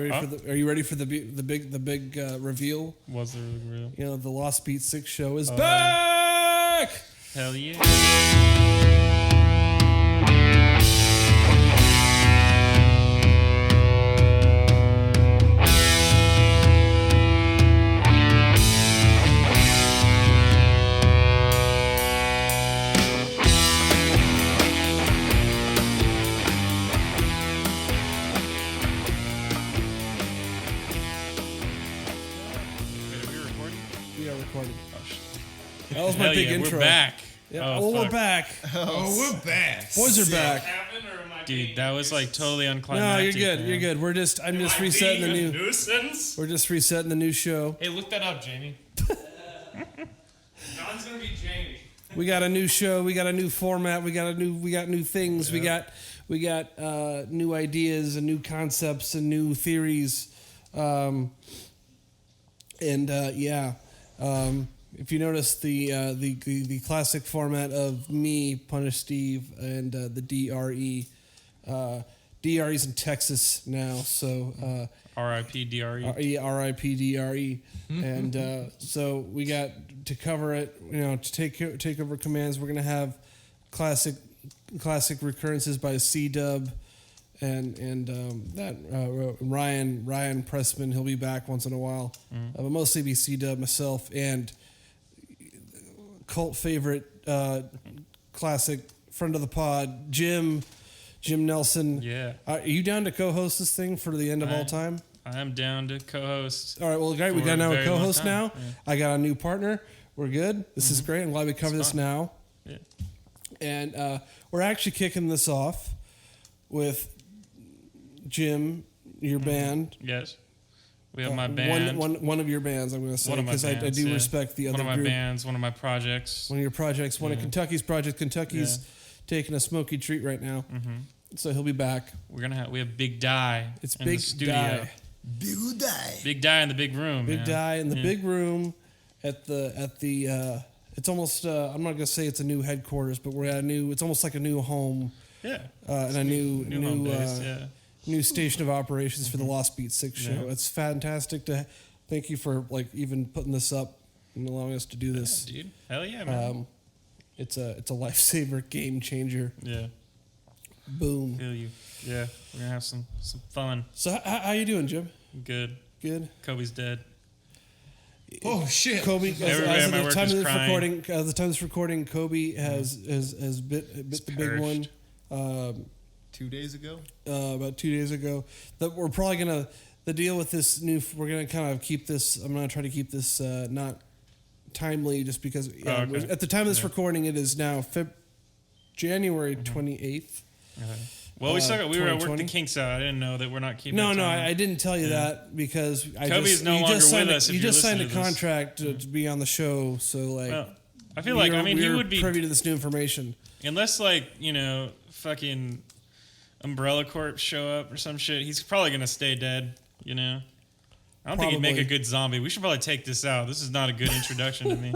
Are you ready for the big reveal? Was there a real? You know, the Lost Beat 6 show is back! Hell yeah. That was my big intro. We're back. Yeah. We're back. We're back. Boys are back. Dude, that was like totally No, unclimactic. you're good. Man. You're good. I'm just resetting the new. Nuisance? We're just resetting the new show. Hey, look that up, Jamie. John's gonna be Jamie. We got a new show. We got a new format. We got new things. Yep. We got new ideas and new concepts and new theories. If you notice the classic format of me, Punish Steve, and the DRE. DRE's in Texas now, so R.I.P. DRE. R.I.P. DRE. And so we got to cover it, to take over commands. We're gonna have classic recurrences by C-Dub and Ryan Pressman. He'll be back once in a while, but mostly be C-Dub, myself, and cult favorite, classic friend of the pod, Jim Nelson. Yeah. Are you down to co-host this thing for the end of all time? I'm down to co-host. All right, well, great. We got now a co-host now. Yeah. I got a new partner. We're good. This is great. I'm glad we covered this now. Yeah. And we're actually kicking this off with Jim, your band. Yes. We have my band. One of your bands, I'm going to say, because I do respect the other group. One of my bands, one of my projects. One of your projects, one of Kentucky's projects. Kentucky's taking a smoky treat right now, so he'll be back. We have Big Die. It's in Big the studio. Die. Big Die. Big Die in the big room. Big Die in the big room at the. It's almost. I'm not going to say it's a new headquarters, but we're at a new. It's almost like a new home. Yeah. And a new home base, new station of operations for the Lost Beat 6 show. Yeah. It's fantastic to thank you for even putting this up and allowing us to do this. Yeah, dude. Hell yeah, man. It's a lifesaver, game changer. Yeah. Boom. Feel you. Yeah. We're gonna have some fun. So how you doing, Jim? Good. Good. Kobe's dead. Oh shit. Kobe. Everybody at my work is crying. The time of this recording, Kobe has bit the big one. 2 days ago. About 2 days ago. That we're probably gonna the deal with this new. We're gonna kind of keep this. I'm gonna try to keep this not timely, just because at the time of this recording, it is now January 28th. Well, we were at work the kinks out. I didn't know that we're not keeping. No, I didn't tell you that because Kobe is no longer with us. You just signed a contract to be on the show, so I feel like he would be privy to this new information. Unless fucking Umbrella Corp show up or some shit, he's probably gonna stay dead. I don't think he'd make a good zombie. We should probably take this out. This is not a good introduction to me.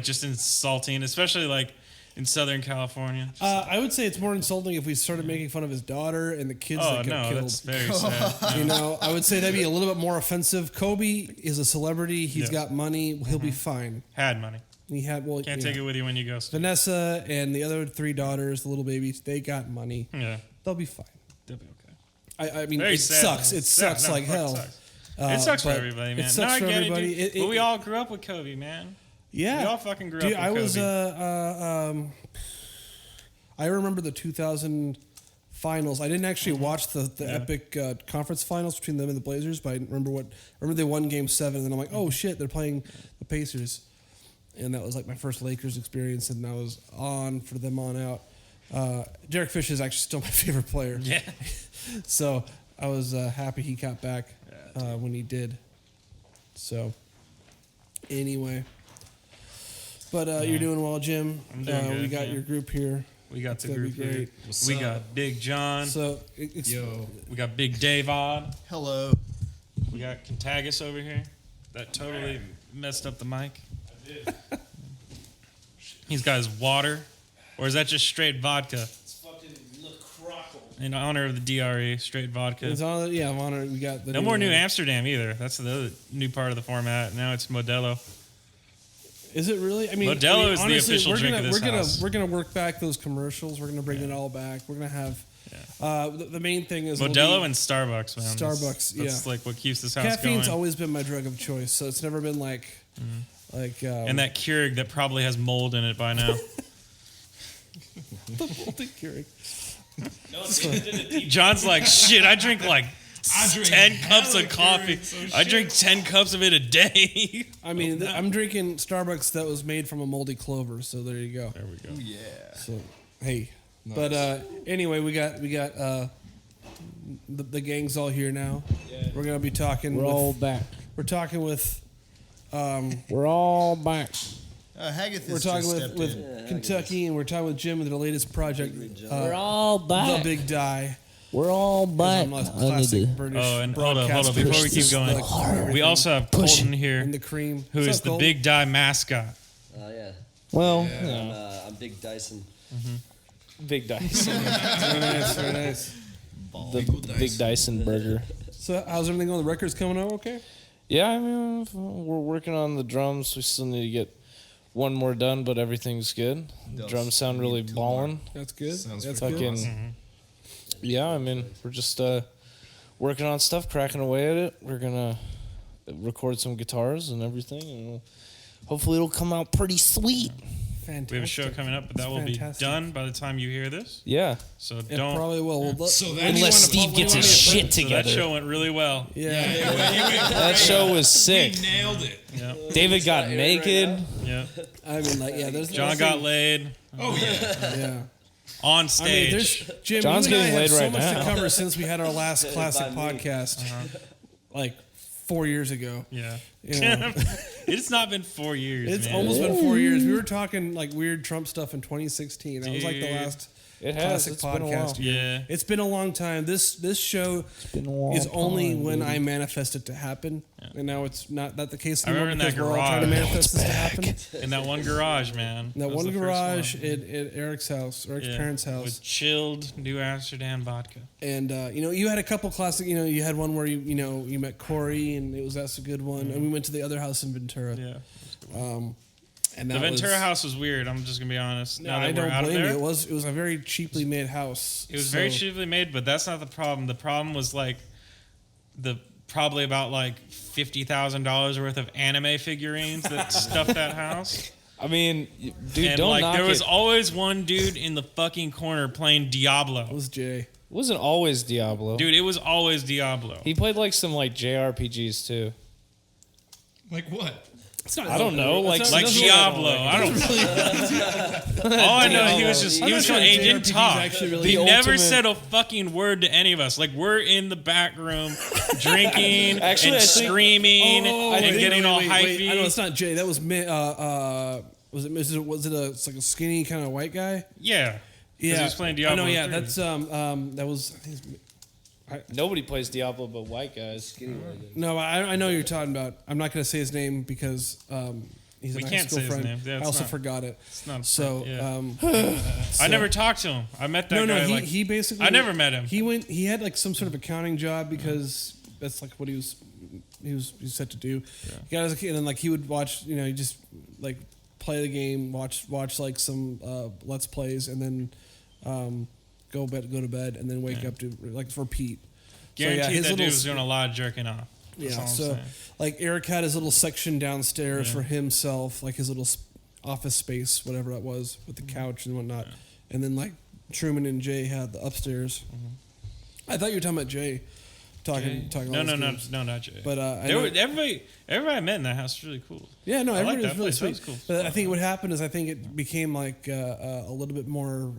Just insulting, especially in Southern California. I would say it's more insulting if we started making fun of his daughter and the kids that got killed. That's very sad. I would say that'd be a little bit more offensive. Kobe is a celebrity. He's got money. He'll be fine. Had money. He had Can't take it with you when you go. Vanessa and the other 3 daughters, the little babies, they got money. Yeah. They'll be fine. They'll be okay. I mean, very it sad, sucks. man. It sucks like hell. It sucks for everybody, man. It sucks for everybody. It, dude. But we all grew up with Kobe, man. Yeah. We all fucking grew up with Kobe. I was I remember the 2000 finals. I didn't actually watch the epic conference finals between them and the Blazers, but I remember they won Game 7, and I'm like, oh shit, they're playing the Pacers, and that was my first Lakers experience, and I was on for them on out. Derek Fisher is actually still my favorite player. Yeah. So I was happy he got back when he did. So anyway, but you're doing well, Jim. I'm doing good. We got your group here. We got the group here. Great. We got Big John. So, we got Big Dave Odd. Hello. We got Contagus over here. That totally messed up the mic. I did. He's got his water. Or is that just straight vodka? It's fucking LaCrockle. in honor of the DRE, straight vodka. It's on, yeah, I'm honored. We got the No more New Amsterdam either. That's the other new part of the format. Now it's Modelo. Is it really? I mean, Modelo is the honestly, official drink of this house. We're gonna work back those commercials. We're gonna bring it all back. We're gonna have the main thing is Modelo and Starbucks, man. Starbucks, that's like what keeps this house caffeine's going. always been my drug of choice, so it's never been like And that Keurig that probably has mold in it by now. the molded Keurig. John's like, shit, I drink 10 cups of coffee. I drink 10 cups of it a day. I mean, I'm drinking Starbucks that was made from a moldy clover, so there you go. There we go. Ooh, yeah. So, hey. Nice. But anyway, we got the gang's all here now. Yeah. We're going to be talking We're all back. We're talking with we're all back. Haggith we're talking with Kentucky, and we're talking with Jim with their latest project. We're all back. The Big Die. We're all back. Classic British and hold up. Before we keep going, we also have Colton here, and the cream. who is the Big Die mascot. Yeah. Well, I'm Big Dyson. Mm-hmm. Big Dyson. Very nice, very nice. The Big Dyson burger. So, how's everything going? The record's coming out okay? Yeah, I mean, we're working on the drums. We still need to get one more done, but everything's good. The drums sound really ballin'. That's good. That's fucking. good. Yeah, I mean, we're just working on stuff, cracking away at it. We're gonna record some guitars and everything, and hopefully it'll come out pretty sweet. Fantastic. We have a show coming up, but that will be done by the time you hear this. Yeah. So It don't. probably will. Unless Steve gets his shit together. So that show went really well. Yeah. That show was sick. We nailed it. Yeah. David got naked. Yeah. I mean, there's John got laid Oh, yeah. Yeah. on I mean, stage. there's Jim. John's you and I getting have laid so right much now. to cover since we had our last classic By me. podcast, like 4 years ago. Yeah. You know? It's not been 4 years. It's man. almost been 4 years. We were talking like weird Trump stuff in 2016. That was like the Dude. last It has. classic It's been a while. podcast. Yeah. It's been a long time. This show been a long is only time, when baby. I manifest it to happen, and now it's not that the case I anymore remember in because that we're all trying to garage. manifest this to happen. In that one garage, man. That was one the first garage one. at Eric's house, Eric's Yeah. parents' house. With chilled New Amsterdam vodka. And you had a couple classic. You had one where you met Corey, and that's a good one. And we went to the other house in Ventura. Yeah. And The that Ventura was, house was weird. I'm just gonna be honest. No, Now that I we're don't out of blame there, you. It was a very cheaply made house. It was very cheaply made, but that's not the problem. The problem was probably about $50,000 worth of anime figurines that stuffed that house. I mean, dude, And don't knock there was it. always one dude in the fucking corner playing It Diablo. was Jay. It wasn't always Diablo. Dude, it was always Diablo. He played some JRPGs too. Like what? I don't know, like Diablo. I don't. All I know, he was I'm not doing sure agent JRPG is talk. actually really He the never ultimate- said a fucking word to any of us. We're in the back room drinking Actually, and I think- screaming and getting all hypey. I know it's not Jay. That was was it a skinny kind of white guy? Yeah. Yeah, he was playing Diablo I know. Yeah, 3. that's that was. I think it's, Nobody plays Diablo but white guys. no, I know who you're talking about. I'm not going to say his name because he's We a high can't school say his friend. name. Yeah, I it's also not- forgot it. It's not. So, yeah. I never talked to him. I met that guy. he basically. I never met him. He had some sort of accounting job because that's what he was set to do. He got as a kid, and then he would watch. He just play the game, watch some let's plays, and then go to bed, and then wake up to repeat. Guaranteed that dude was doing a lot of jerking off. That's all I'm saying. Eric had his little section downstairs for himself, his little office space, whatever that was, with the couch and whatnot. And then Truman and Jay had the upstairs. I thought you were talking about Jay. Talking. No, not Jay. But everybody I met in that house was really cool. yeah, no, I like everybody that was really place. That sweet. was cool. But I think what happened is it became a little bit more.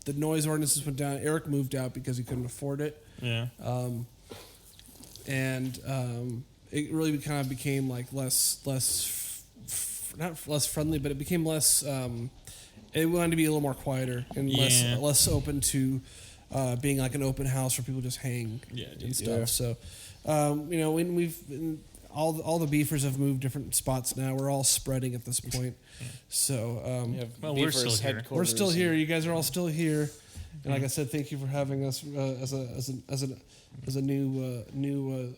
The noise ordinances went down. Eric moved out because he couldn't afford it. Yeah. It really kind of became not less friendly, but it became less. It wanted to be a little more quieter and less open to being an open house where people just hang and stuff. Yeah. So, when all the beefers have moved different spots now. We're all spreading at this point. So, Well, we're still here. we're still here. You guys are all still here. And like I said, thank you for having us as a new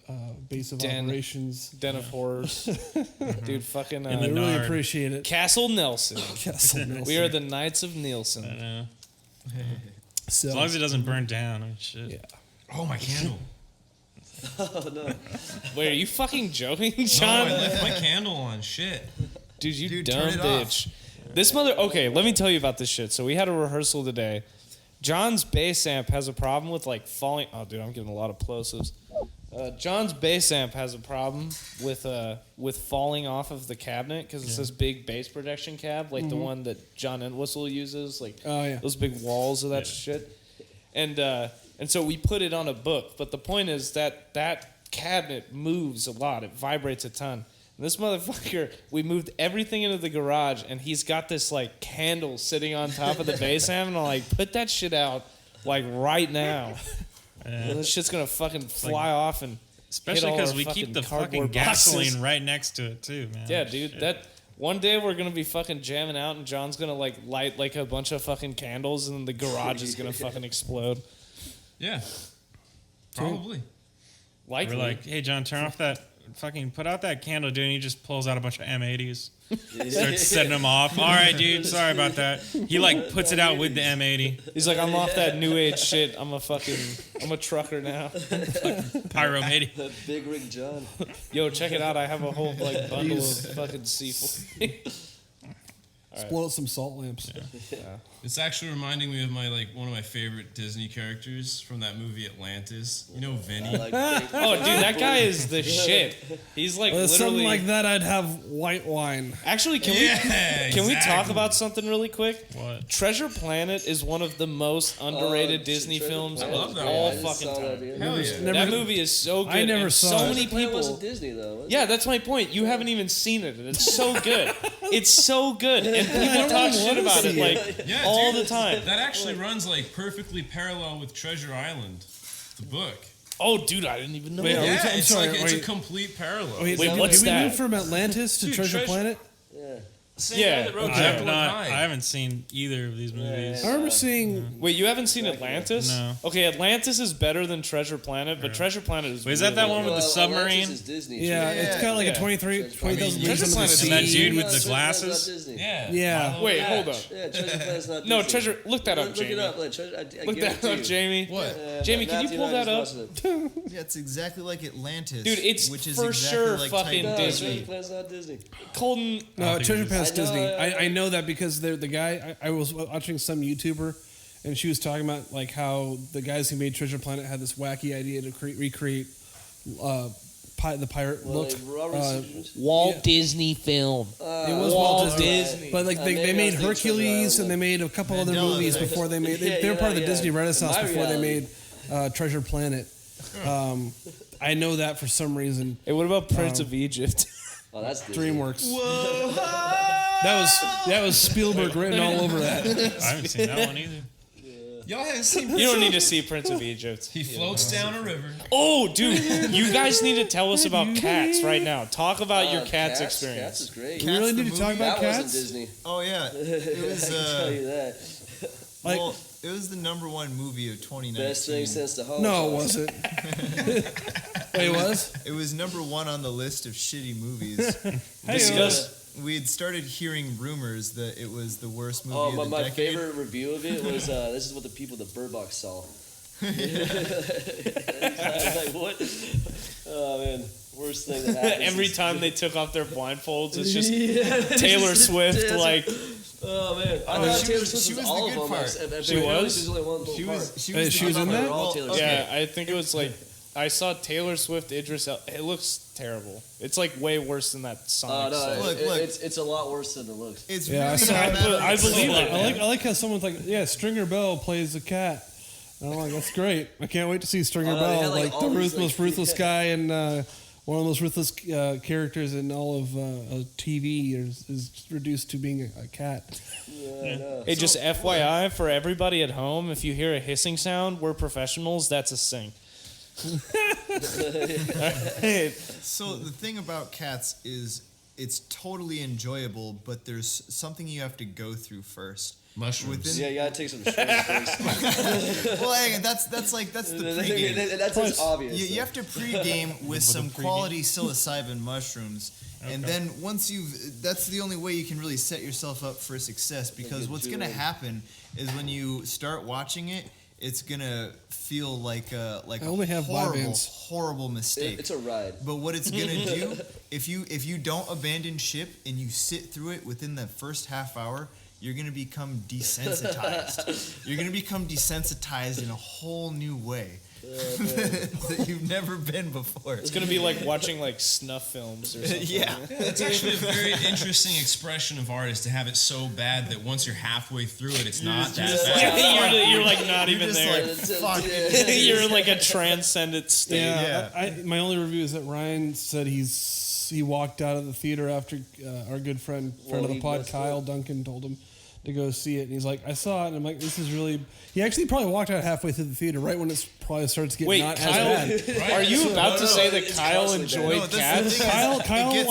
base of operations. Den of Horrors. Dude, fucking... I In the really Nard. appreciate it. Castle Nelson. Castle Nelson. We are the Knights of I Nielsen. know. So, As long as it doesn't burn down. I mean, shit. yeah. Oh, my candle. Oh no. Wait, are you fucking joking, Oh, John? I left my candle on. Shit. Dude, you Dude, dumb turn it off. bitch. This mother... Okay, let me tell you about this shit. So we had a rehearsal today. John's bass amp has a problem with, like, falling... Oh, dude, I'm getting a lot of plosives. John's bass amp has a problem with falling off of the cabinet because it's this big bass projection cab, like the one that John Entwistle uses, like those big walls of that shit. And so we put it on a book. But the point is that cabinet moves a lot. It vibrates a ton. And this motherfucker, we moved everything into the garage, and he's got this, like, candle sitting on top of the bass amp, and I'm like, put that shit out, like, right now. And this shit's gonna fucking fly off and Especially hit all because our we keep the fucking cardboard boxes. gasoline right next to it, too, man. Yeah, dude. That one day we're gonna be fucking jamming out, and John's gonna, like, light like a bunch of fucking candles, and the garage is gonna fucking explode. Yeah. Probably. Likely. We're like, hey, John, turn off that, fucking put out that candle, dude, and he just pulls out a bunch of M80s. Starts setting them off. All right, dude, sorry about that. He, like, puts it out with the M80. He's like, I'm off that new age shit. I'm a trucker now. Pyromania. Big Rig John. Yo, check it out. I have a whole, like, bundle of fucking C4. Explode some salt lamps. It's actually reminding me of one of my favorite Disney characters from that movie Atlantis. You know Vinny? Oh, dude, that guy is the shit. He's like Well, literally. something like that, I'd have white wine. Actually, can we talk exactly. about something really quick? What? Treasure Planet is one of the most underrated Disney films I of love that all one. I just fucking saw that time. the other Hell day. yeah. Never- That movie is so good. I never and saw so it. many Planet people. wasn't Disney though. Was Yeah, that's my point. You haven't even seen it, and it's so good. It's so good, and people talk shit about it like Yeah, all dude, the time. That actually runs like perfectly parallel with Treasure Island, the book. Oh, dude, I didn't even know Wait, that. are we Yeah, I'm it's sorry, like it's a wait. complete parallel. Wait, Wait, what's did we that? move from Atlantis to Dude, Treasure Treasure- Planet? Yeah. Same Yeah. guy that wrote I Jekyll have and not. Hyde. I haven't seen either of these movies. I remember seeing. Wait, you haven't seen Atlantis? No. Okay, Atlantis is better than Treasure Planet, but Treasure Planet is. Wait, is that really one with the Well, submarine? Atlantis is Disney. Yeah, too. it's got like yeah. a 20,000 Treasure leagues under the Planet is sea. And that dude with No, the Treasure Planet's glasses? not Disney. Yeah. Yeah. Milo Wait, Hatch. hold up. Yeah, Treasure Planet's not No, Disney. Treasure. Look that up, Look Jamie. it up. Like, Treasure, I Look give that it to up, you. Jamie. What? Jamie, can you Matthew pull and I that up? just watched it. Yeah, it's exactly like Atlantis. Dude, it's which is for exactly sure like fucking Titan. No, Disney. Treasure Planet's not Disney. Colton. No, think Treasure it is. Planet's I know, Disney. I know. I know that because the guy I was watching some YouTuber, and she was talking about like how the guys who made Treasure Planet had this wacky idea to recreate the pirate Well, look. Robert Stevens. Walt Disney film. It was Walt Disney, but like Maybe they I made was thinking Hercules Treasure and they made a couple other Mandela movies effect. before they made. They, Yeah, they were part of the yeah. Disney Renaissance My before they reality. made Treasure Planet. I know that for some reason. Hey, what about Prince of Egypt? Oh, that's Disney. DreamWorks. That was Spielberg written all over that. I haven't seen that one either. Y'all haven't seen You don't need to see Prince of Egypt. He floats down a river. Oh, dude, you guys need to tell us about Cats right now. Talk about your Cats Cats experience. Cats is great. We really the need to talk movie? about That wasn't Cats. Disney. Oh yeah, it was. I can tell you that. Like, Well, it was the #1 movie of 2019. Best thing since the Holocaust. no, it wasn't. Wait, it was? It was #1 on the list of shitty movies. Discuss. We had started hearing rumors that it was the worst movie Oh, of but the my decade. favorite review of it was this is what the people at the Bird Box saw. I was like, what? Oh man, worst thing that happened. Every time they took off their blindfolds, it's just Yeah, Taylor it's just- Swift, it's- like, Oh man, I Oh, thought she Taylor was- Swift she was was all the of good them. part. She was? She was only one little She part. was She was in that? All Oh, Taylor okay. Swift. yeah, I think it was like, I saw Taylor Swift, Idris Elba. It looks terrible. It's like way worse than that Oh Sonic no, stuff. Look. it's a lot worse than it looks. It's Yeah, I really saw- not a matter of I believe color. it. I like how someone's like, yeah, Stringer Bell plays a cat. And I'm like, that's great. I can't wait to see Stringer Oh, no, they Bell, had, like, like all the these, most like- ruthless guy and one of the most ruthless characters in all of TV is reduced to being a cat. Yeah, I know. Hey, just FYI for everybody at home, if you hear a hissing sound, we're professionals. That's a sing. So the thing about Cats is it's totally enjoyable, but there's something you have to go through first. Mushrooms. Yeah, you gotta take some shrooms first. Well, hang on, that's the pregame. That's just obvious. You have to pregame with some quality psilocybin mushrooms, and then that's the only way you can really set yourself up for success. Because what's gonna happen is when you start watching it, it's gonna feel like a horrible mistake. It's a ride. But what it's gonna do, if you don't abandon ship and you sit through it within the first half hour, you're gonna become desensitized. You're gonna become desensitized in a whole new way that you've never been before. It's gonna be like watching like snuff films or something. Yeah. It's actually a very interesting expression of art is to have it so bad that once you're halfway through it, it's not that bad. You're like not even just there. like, fuck it. You're in like a transcendent state. Yeah. My only review is that Ryan said he walked out of the theater after our good friend of the pod, Kyle Duncan, told him to go see it, and he's like, I saw it, and I'm like, this is really. He actually probably walked out halfway through the theater, right when it probably starts getting not Kyle, as bad. Are you about to say that it's Kyle constantly enjoyed bad. cats? Kyle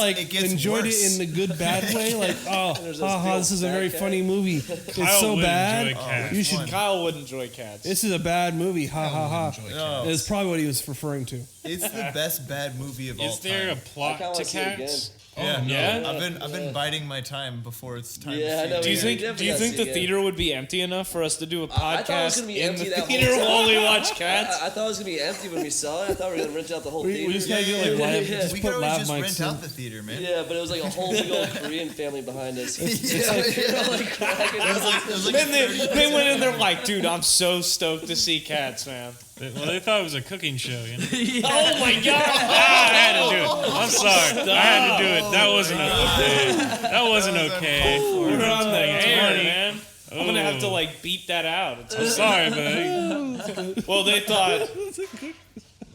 it gets enjoyed worse. it in the good bad way, like There's those big this is a fat very cat. funny movie. It's Kyle so would bad. enjoy cats. You should. Kyle would enjoy cats. This is a bad movie. Ha ha ha. Enjoy No. It's probably what he was referring to. It's the best bad movie of all Is there a time. plot I kinda to wanna see it cats? Yeah, yeah? I've been biding my time before it's time Yeah, I to know. see Do it. you Yeah, think? Do you definitely think gotta the see it theater would be empty enough for us to do a I thought it was podcast gonna be in empty the that whole theater time. while we watch cats? I thought it was gonna be empty when we saw it. I thought we were gonna rent out the whole theater. We just gotta get like live. Yeah. Just We put could always lav just mics rent in. out the theater, man. Yeah, but it was like a whole big old Korean family behind us. Yeah. Like cracking up. It was like Then they went in there like, dude, I'm so stoked to see cats, man. Well, they thought it was a cooking show, you know? Oh my god! I had to do it. I'm sorry. I had to do it. That wasn't okay. That wasn't okay. You're on the air, Tony. man. I'm gonna have to like beat that out. It's I'm sorry, buddy. well, they thought.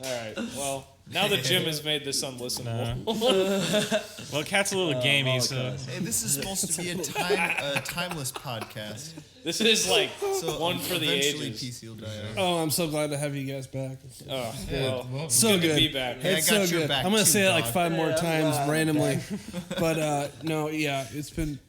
All right. Well, now that Jim has made this unlistenable. Well, cat's a little gamey, so Hey, this is supposed to be a timeless podcast. This is like So one for the eventually ages. PC will die out. Oh, I'm so glad to have you guys back. Oh, Well, well, So good to good. be back. Hey, I It's got so your good. back I'm gonna too, say it like dog. 5 more Yeah, times I'm randomly, but no, yeah, it's been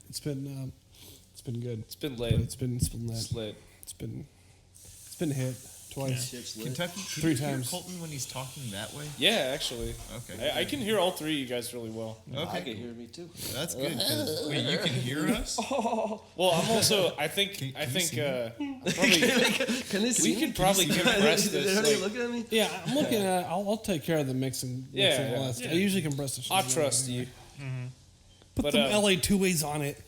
good. It's been But late. it's been lit. It's lit. It's been hit twice. Shit's lit. Kentucky, can 3 you hear times. Colton when he's talking that way? Yeah, actually, Okay. I can hear all three of you guys really well. I Okay. can hear me too. That's good. 'Cause wait, you can hear us? Well, I'm also. I think. Can I you think. see Probably. Can they see We could probably compress They're this. already Like, looking at me. Yeah, I'm looking at. I'll take care of the mixing. Yeah, mixing yeah. all that stuff. I usually compress the shit. I trust you. Put But, some um, LA two ways on it.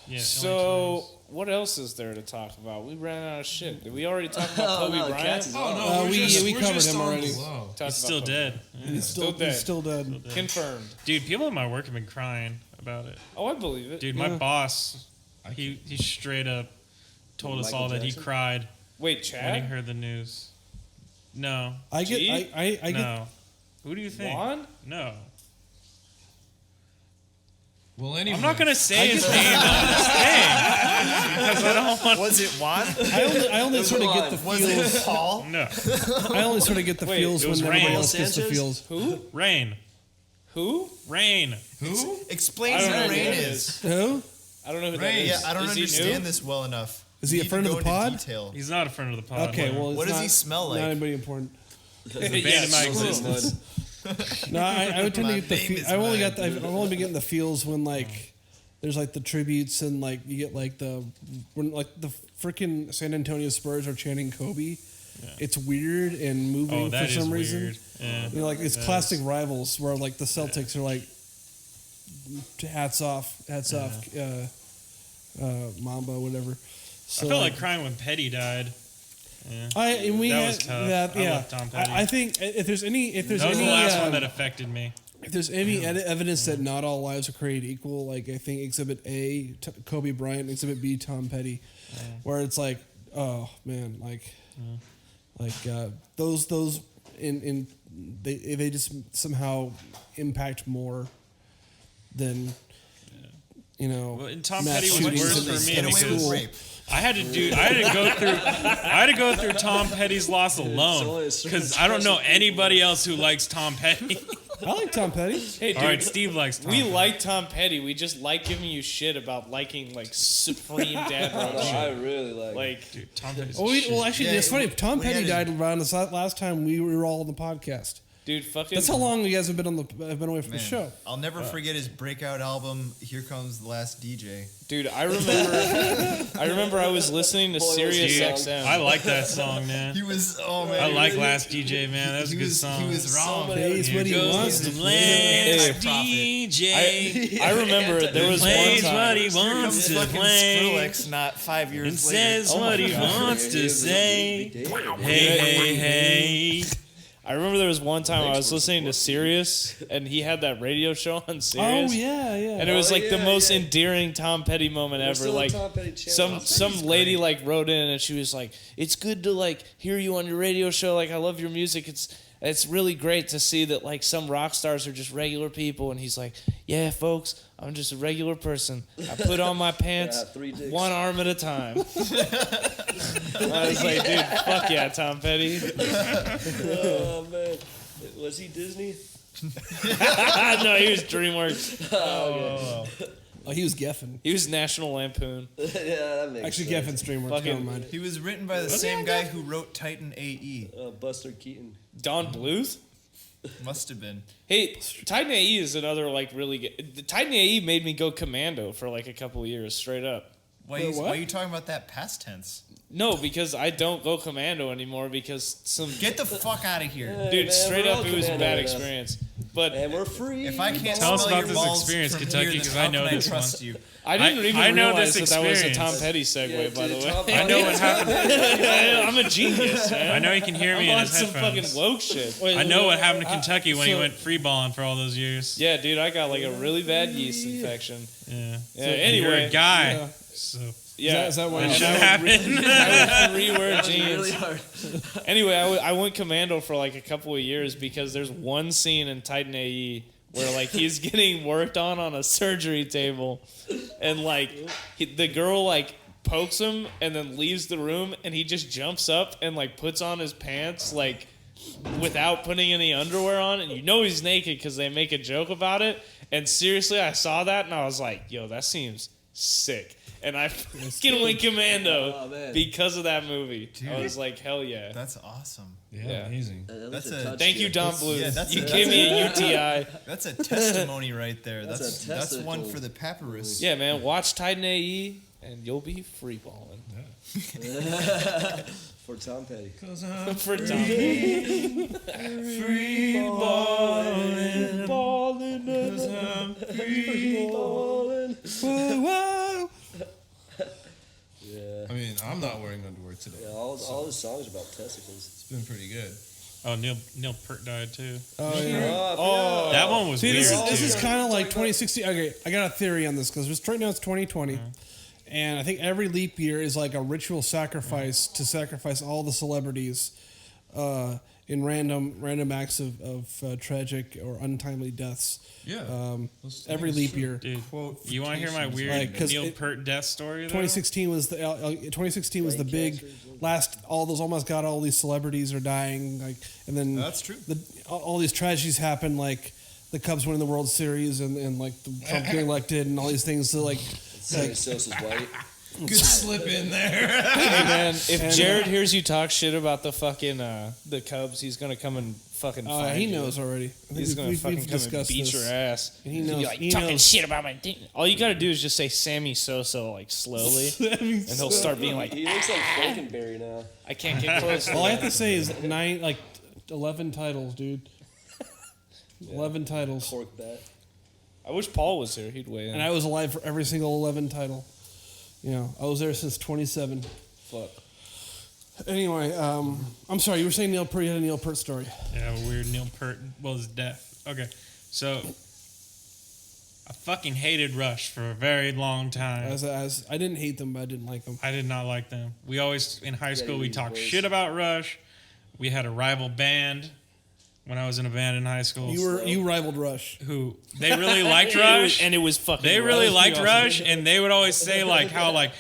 yeah. So, what else is there to talk about? We ran out of shit. Did we already talk about Kobe no, Bryant? cats is Oh, no, we we're covered just him on already. the low. Talked he's about still Kobe. dead. He's still dead. He's still dead. Confirmed. Dude, people at my work have been crying about it. Oh, I believe it. Dude, Yeah. my boss, he straight up told us Michael all that he Jackson? cried Wait, when he Chad? heard the news. No. I get. G? I get. No. Who do you think? Juan? No. Well, anyway. I'm not gonna say his name on this thing because I don't want. was it Juan? I only sort of get the Was feels. it Paul? No. I only sort of get the Wait, feels it when was everybody Rain. else gets the Sanchez? feels. Who? Rain. Who? Rain. Who? Explain I don't know who who Rain that is. Who? I don't know who that Rain. is. Yeah, I don't Is he understand new? this well enough. Is he You a need friend to of go the into pod? Detail. He's not a friend of the pod. Okay, well, it's What does not, he smell like? Not anybody important. He's abandoned my Yeah, existence. No, I would tend My to get the. name is I've only mine. got. I've only been getting the feels when like there's like the tributes and like you get like the when like the freaking San Antonio Spurs are chanting Kobe. It's weird and moving Oh, that for is some weird. reason. Yeah. You know, like it's That classic rivals where like the Celtics are like hats off, Mamba, whatever. So I felt like crying when Petty died. Yeah. and we That had was tough. that. I Yeah, love Tom Petty. I think if there's any That was the last one that affected me. if there's any evidence that not all lives are created equal, like I think Exhibit A, Kobe Bryant, Exhibit B, Tom Petty, where it's like, oh man, like those in they just somehow impact more than Well, and Tom mass Petty was shootings worse in for me Get away with because rape. I had to go through Tom Petty's loss alone So because I don't know anybody else who likes Tom Petty. I like Tom Petty. Hey, dude, All right, Steve likes Tom. we Petty. like Tom Petty. We just like giving you shit about liking like supreme dad rock I shit. really like. Like, Dude, Tom Petty's Well, actually, Yeah, it's funny. Tom we had Petty his- died around the last time we were all on the podcast. dude, fucking. That's how long you guys have been been away from Man, the show. I'll never forget his breakout album, Here Comes the Last DJ. Dude, I remember I was listening to Boy, was Sirius he young. XM. I like that song, man. He was, oh man. I like Last DJ, man. That was a good song. He was wrong. Pays what he Here wants goes to the play. Last Anti-prophet. DJ. I remember there was one Plays what time. he wants to play Skrillex, not 5 years and later. says Oh my what he God. wants to Yeah, say. yeah. Hey, hey. I remember there was one time I was listening to Sirius, and he had that radio show on Sirius. Oh yeah, And it was Oh, like the yeah, most yeah. endearing Tom Petty moment We're ever. still Like a Tom Petty channel. some lady like wrote in and she was like, "It's good to like hear you on your radio show. Like I love your music. It's really great to see that like some rock stars are just regular people." And he's like, "Yeah, folks, I'm just a regular person. I put on my pants Yeah, 3 dicks. one arm at a time." I was like, "Dude, fuck yeah, Tom Petty." Oh man, was he Disney? No, he was DreamWorks. Oh, Oh, he was Geffen. He was National Lampoon. okay. Yeah, that makes Actually, sense. Geffen's DreamWorks. Fucking- Never mind. He was written by the same guy who wrote Titan AE. Buster Keaton. Don Bluth. Must have been. Hey, Titan AE is another like really good. The Titan AE made me go commando for like a couple of years straight up. Why, Wait, what? why are you talking about that past tense? No, because I don't go commando anymore because some Get the fuck out of here. dude man, straight we're up all it was a commando bad now. experience. But And we're free. If I can't Tell us smell about your this balls experience, from Kentucky, here, then 'cause how I know can this trust one. you. I didn't even I know realize this that was a Tom experience. Petty segue. Yeah, by the dude, way, Tom- I know what happened. I'm a genius. Man. I know he can hear me I'm in on his some headphones. fucking woke shit. I know what happened to Kentucky when he went free balling for all those years. Yeah, dude, I got like a really bad yeast infection. Yeah. Yeah, You're anyway, a guy. Yeah. So yeah, Is that why? that you- shouldn't I would happen. I would rewear jeans. really hard. Anyway, I went commando for like a couple of years because there's one scene in Titan AE where like he's getting worked on a surgery table, and like the girl like pokes him and then leaves the room, and he just jumps up and like puts on his pants like without putting any underwear on, and you know he's naked because they make a joke about it. And seriously, I saw that and I was like, yo, that seems sick. And I fucking went commando Oh, man. because of that movie. I Dude. was like, hell yeah. That's awesome. Yeah. amazing. That's That's a a- touch Thank you, gift. Don That's- Bluth. yeah, that's you a- gave me a UTI. That's a testimony right there. That's That's a one testicle. for the papyrus. Yeah, man. Watch Titan AE and you'll be free balling. For Tom Petty. For Tom. Free balling. Whoa, whoa. Yeah. I mean, I'm not wearing underwear today. Yeah, all the songs are about testicles. It's been pretty good. Oh, Neil Peart died too. Oh yeah. Oh, That one was See, weird this is too. kind of like 2016. Okay, I got a theory on this because right now it's 2020, and I think every leap year is like a ritual sacrifice to sacrifice all the celebrities in random acts of tragic or untimely deaths. Yeah. Every leap year. Dude, you want to hear my weird Like, 'cause Neil it- Peart death story? Though? 2016 was the 2016 was the big last. All those almost got all these celebrities are dying. Like, and then That's true. All these tragedies happen. Like the Cubs winning the World Series and like Trump getting elected and all these things. So like, Sammy Sosa's white. Good slip in there. Hey man, if And, Jared hears you talk shit about the fucking the Cubs, he's gonna come and fucking find he you. knows already. I think He's gonna fucking come and discussed beat this. your ass. And he He'll be knows. like, he talking knows. shit about my thing. All you gotta do is just say Sammy Sosa like slowly, and he'll start being like, He looks like Frankenberry now. I can't get close. to All I that. have to say is 11 titles, dude. 11 titles, Cork bat. I wish Paul was here. He'd weigh in. and I was alive for every single 11 title. You know, I was there since 27. Fuck. Anyway, I'm sorry. You were saying Neil Peart. You had a Neil Peart story. Yeah, a weird Neil Peart. Well, his death. Okay, so I fucking hated Rush for a very long time. As I didn't hate them, but I didn't like them. I did not like them. We always in high school we you talked boys. shit about Rush. We had a rival band when I was in a band in high school. You rivaled Rush. Who they really liked Rush, and it was fucking. they really Rush. liked Rush, and they would always say like how like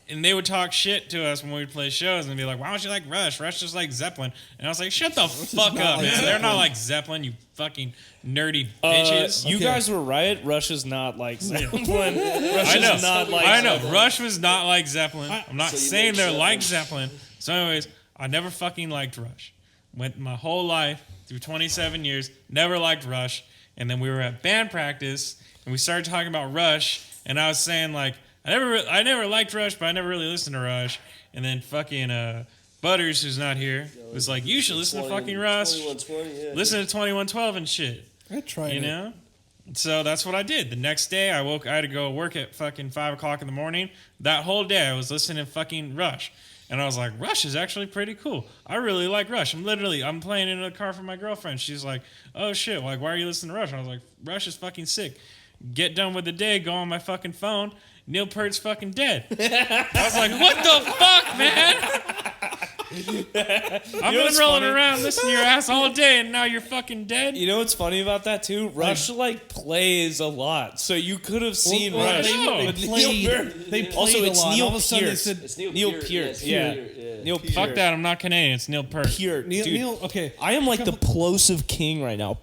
and they would talk shit to us when we would play shows and be like, why don't you like Rush? Rush just like Zeppelin. And I was like, shut the fuck up, man. They're not like Zeppelin, you fucking nerdy bitches. You guys were right. Rush is not like Zeppelin. I know. Zeppelin. Rush was not like Zeppelin. I'm not So you saying make they're Zeppelin. like Zeppelin. So anyways, I never fucking liked Rush. Went my whole life through 27 years, never liked Rush. And then we were at band practice and we started talking about Rush. And I was saying like, I never liked Rush, but I never really listened to Rush. And then fucking Butters, who's not here, was like, you should listen to fucking Rush. 2120, yeah. Listen to 2112 and shit. I tried You know? So that's what I did. The next day, I had to go work at fucking 5 o'clock in the morning. That whole day, I was listening to fucking Rush. And I was like, Rush is actually pretty cool. I really like Rush. I'm playing in a car for my girlfriend. She's like, oh shit, like, why are you listening to Rush? And I was like, Rush is fucking sick. Get done with the day, go on my fucking phone. Neil Peart's fucking dead. I was like, what the fuck, man? I've been rolling around listening to your ass all day, and now you're fucking dead. You know what's funny about that too? Rush like plays a lot, so you could have seen Rush. they But played- Neil Peart- they played also, it's a lot. Neil All of a sudden they Peart. said- It's Neil Neil Peart. Peart, Yeah. yeah. Neil Peart. Fuck that, I'm not Canadian. It's Neil Peart. Peart. Dude, Neil, okay. I am like the plosive king right now.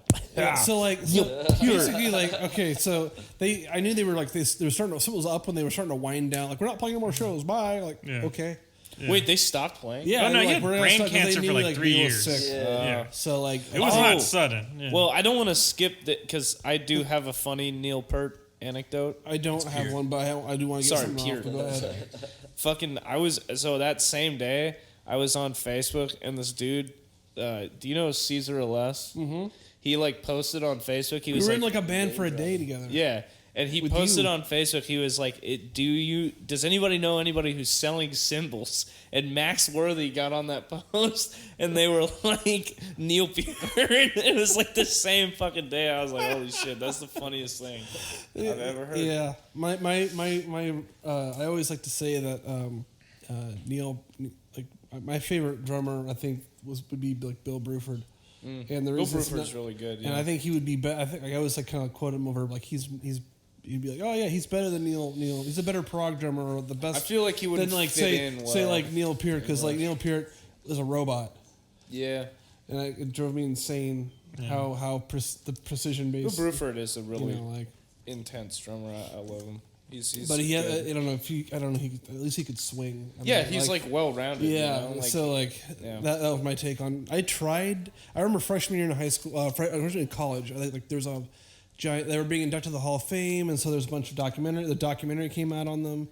So like, basically like, okay, so I knew they were like this. They were starting to, something was up when they were starting to wind down. Like, we're not playing any more shows. Bye. Like, Yeah. okay. Wait, they stopped playing? Yeah. Oh, no, they're he like, had we're gonna brain start- 'cause they cancer for, knew, like, 3 Neil was years. sick. Yeah. So like, It was Oh. not sudden. Yeah. Well, I don't want to skip that because I do have a funny Neil Peart anecdote. I don't have one, but I do want to get Sorry, something off. Peart. But go ahead. Fucking, so that same day, I was on Facebook and this dude, do you know Caesar Aless? Mm-hmm. He like posted on Facebook. He We was were like, in like a band for a day together. yeah. And he With posted you. on Facebook, he was like, does anybody know anybody who's selling cymbals? And Max Worthy got on that post, and they were like, Neil Peart. It was like the same fucking day. I was like, holy shit, that's the funniest thing I've ever heard. Yeah, I always like to say that Neil, like my favorite drummer, I think would be like Bill Bruford, and there Bill is this Bruford's really good. Yeah. and I think he would be better. I think like, I always like kind of quote him over like he'd be like, oh yeah, he's better than Neil. He's a better prog drummer or the best. I feel like he wouldn't than like fit say in well. say like Neil Peart because like Neil Peart is a robot, Yeah. and it drove me insane how the precision Bill based. Bruford is a really like. intense drummer. I love him. He's But he had, good. I don't know if I don't know. At least he could swing. I Yeah, mean, he's like well rounded. yeah. You know? Like, So like yeah. that was my take on. I tried. I remember freshman year in high school. Originally in college. I think like there's a giant. They were being inducted to the Hall of Fame, and so there's a bunch of documentary. The documentary came out on them,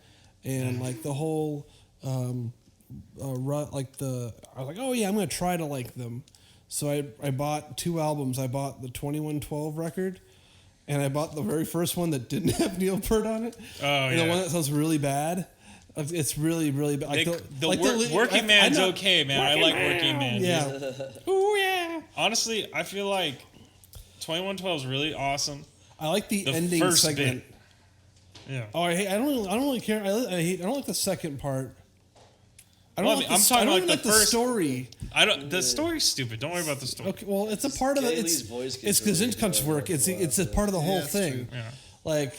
and like the whole, I was like, oh yeah, I'm gonna try to like them. So I bought 2 albums. I bought the 2112 record. And I bought the very first one that didn't have Neil Peart on it. Oh, and the yeah. one that sounds really bad. It's really, really bad. Like Working Man's I know- okay, man. I like Working Man. Yeah. Ooh, yeah. Honestly, I feel like 2112 is really awesome. I like the The ending first segment. bit. Yeah. Oh, I don't really care. I don't like the second part. I don't Well, I like mean, I'm the, talking I don't like even the like the first- story. The story's stupid. Don't worry about the story. Okay, well, it's a part of the. Geddy It's Lee's voice gets it's really Kaczynski's good work. after a It's a while, part of the whole that's thing. Yeah. Like.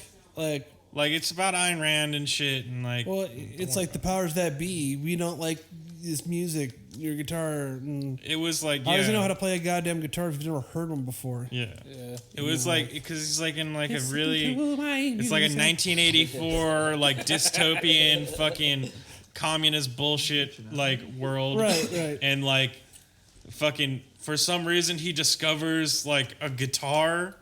Like it's about Ayn Rand and shit, and like. Well, it's like the powers that be. We don't like this music, your guitar. And It was like. how does he yeah. know how to play a goddamn guitar if you've never heard one before? Yeah. Yeah. It was like because he's like in like a Listen really. to my It's like a music. 1984 like dystopian fucking communist bullshit like world. Right. And like fucking for some reason he discovers like a guitar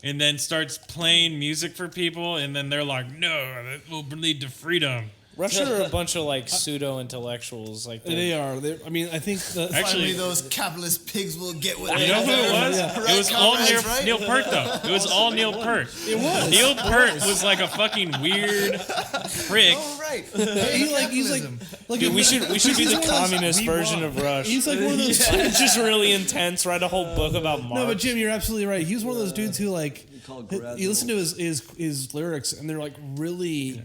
and then starts playing music for people and then they're like, no, that will lead to freedom. Russia are a bunch of like pseudo intellectuals. Like They are. I mean, I think the Actually- Finally, those capricaist pigs will get what You they know who it was? deserve. It was Right, all comrades, right? Neil Peart, though. It was all Neil Peart. It was. Neil Peart was like a fucking weird prick. Oh right. he's like Dude, we should be he's the one of those- communist version of Rush. He's like one of those. It's just really intense. Write a whole book about Marx. No, but Jim, you're absolutely right. He's one of those dudes who like call it you gradual. listen to his lyrics and they're like really.